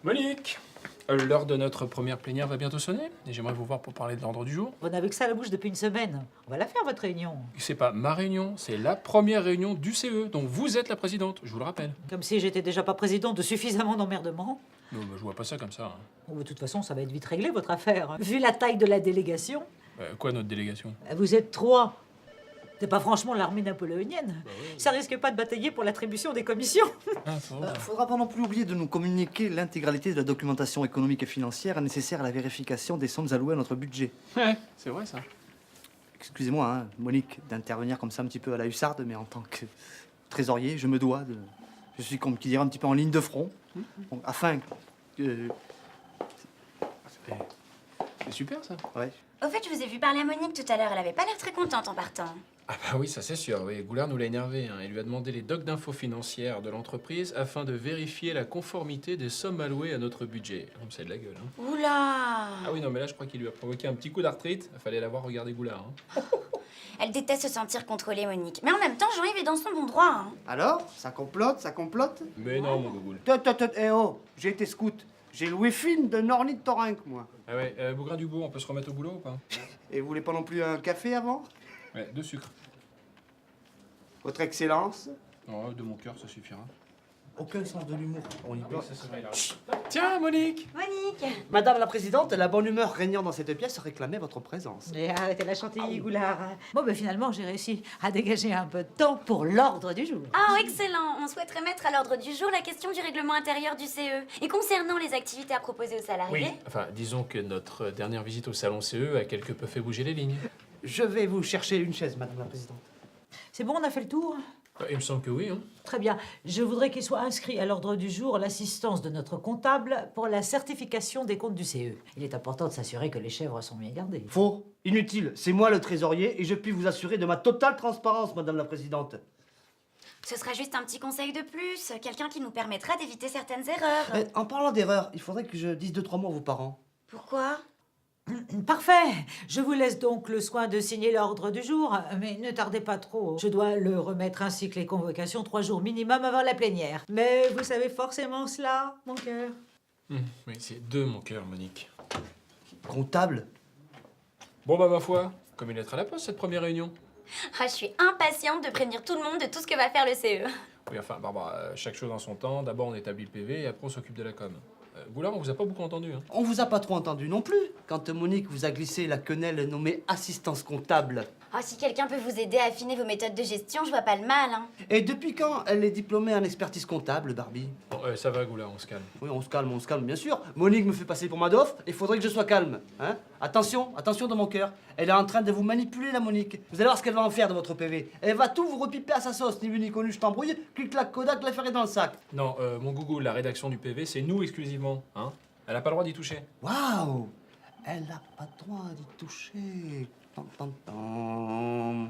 Monique, l'heure de notre première plénière va bientôt sonner et j'aimerais vous voir pour parler de l'ordre du jour. Vous n'avez que ça à la bouche depuis une semaine. On va la faire, votre réunion. C'est pas ma réunion, c'est la première réunion du CE, donc vous êtes la présidente, je vous le rappelle. Comme si j'étais déjà pas présidente de suffisamment d'emmerdements. Non, je vois pas ça comme ça. Hein. Bon, de toute façon, ça va être vite réglé, votre affaire. Vu la taille de la délégation, Quoi notre délégation? vous êtes 3. C'est pas franchement l'armée napoléonienne. oui. Ça risque pas de batailler pour l'attribution des commissions. Ah, ça va. Faudra pas non plus oublier de nous communiquer l'intégralité de la documentation économique et financière nécessaire à la vérification des sommes allouées à notre budget. Ouais, c'est vrai ça. Excusez-moi, hein, Monique, d'intervenir comme ça un petit peu à la hussarde, mais en tant que trésorier, je me dois de... Je suis, comme qui dirait, un petit peu en ligne de front, donc, afin que... C'est super ça. Ouais. Au fait, je vous ai vu parler à Monique tout à l'heure. Elle avait pas l'air très contente en partant. Ah bah oui, ça c'est sûr. Oui. Goulard nous l'a énervé. Hein. Il lui a demandé les docs d'infos financières de l'entreprise afin de vérifier la conformité des sommes allouées à notre budget. C'est de la gueule. Hein. Oula! Ah oui, non, mais là je crois qu'il lui a provoqué un petit coup d'arthrite. Il fallait l'avoir regardé Goulard. Hein. Elle déteste se sentir contrôlée, Monique. Mais en même temps, Jean-Yves est dans son bon droit. Hein. Alors, ça complote, ça complote? Mais non, mon gougoule. Eh oh, j'ai été scout. J'ai loué film de Norny de Torinque, moi. Ah ouais, Bougrain-Dubourg, on peut se remettre au boulot ou pas? Et vous voulez pas non plus un café avant? Ouais, 2 sucres. Votre Excellence? Oh, de mon cœur, ça suffira. Aucun sens de l'humour. On y peut. Tiens, Monique! Monique! Madame la Présidente, la bonne humeur régnant dans cette pièce réclamait votre présence. Et arrêtez la chantilly, Goulard. Bon, ben finalement, j'ai réussi à dégager un peu de temps pour l'ordre du jour. Ah, excellent! On souhaiterait mettre à l'ordre du jour la question du règlement intérieur du CE. Et concernant les activités à proposer aux salariés. Enfin, disons que notre dernière visite au salon CE a quelque peu fait bouger les lignes. Je vais vous chercher une chaise, Madame la Présidente. C'est bon, on a fait le tour? Il me semble que oui. Hein. Très bien. Je voudrais qu'il soit inscrit à l'ordre du jour l'assistance de notre comptable pour la certification des comptes du CE. Il est important de s'assurer que les chèvres sont bien gardées. Faux, inutile. C'est moi le trésorier et je puis vous assurer de ma totale transparence, Madame la Présidente. Ce sera juste un petit conseil de plus. Quelqu'un qui nous permettra d'éviter certaines erreurs. En parlant d'erreur, il faudrait que je dise 2-3 mots à vos parents. Pourquoi? Parfait. Je vous laisse donc le soin de signer l'ordre du jour, mais ne tardez pas trop. Je dois le remettre ainsi que les convocations 3 jours minimum avant la plénière. Mais vous savez forcément cela, mon cœur. Oui, c'est de mon cœur, Monique. Comptable? Bon bah ma foi, comme une lettre à la poste cette première réunion. Ah, je suis impatiente de prévenir tout le monde de tout ce que va faire le CE. Oui, enfin, Barbara, chaque chose en son temps. D'abord on établit le PV et après on s'occupe de la com. Goulard, on vous a pas beaucoup entendu. Hein. On vous a pas trop entendu non plus quand Monique vous a glissé la quenelle nommée assistance comptable. Ah, si quelqu'un peut vous aider à affiner vos méthodes de gestion, je vois pas le mal. Hein. Et depuis quand elle est diplômée en expertise comptable, Barbie? Bon, ça va, Goulard, on se calme. Oui, on se calme, bien sûr. Monique me fait passer pour Madoff, il faudrait que je sois calme. Hein? Attention dans mon cœur. Elle est en train de vous manipuler, la Monique. Vous allez voir ce qu'elle va en faire de votre PV. Elle va tout vous repiper à sa sauce, ni vu ni connu, je t'embrouille. Clic-clac, Kodak, l'affaire est dans le sac. Non, mon gougou, la rédaction du PV, c'est nous exclusivement. Hein. Elle a pas le droit d'y toucher. Waouh! Elle n'a pas le droit d'y toucher. Tan, tan, tan.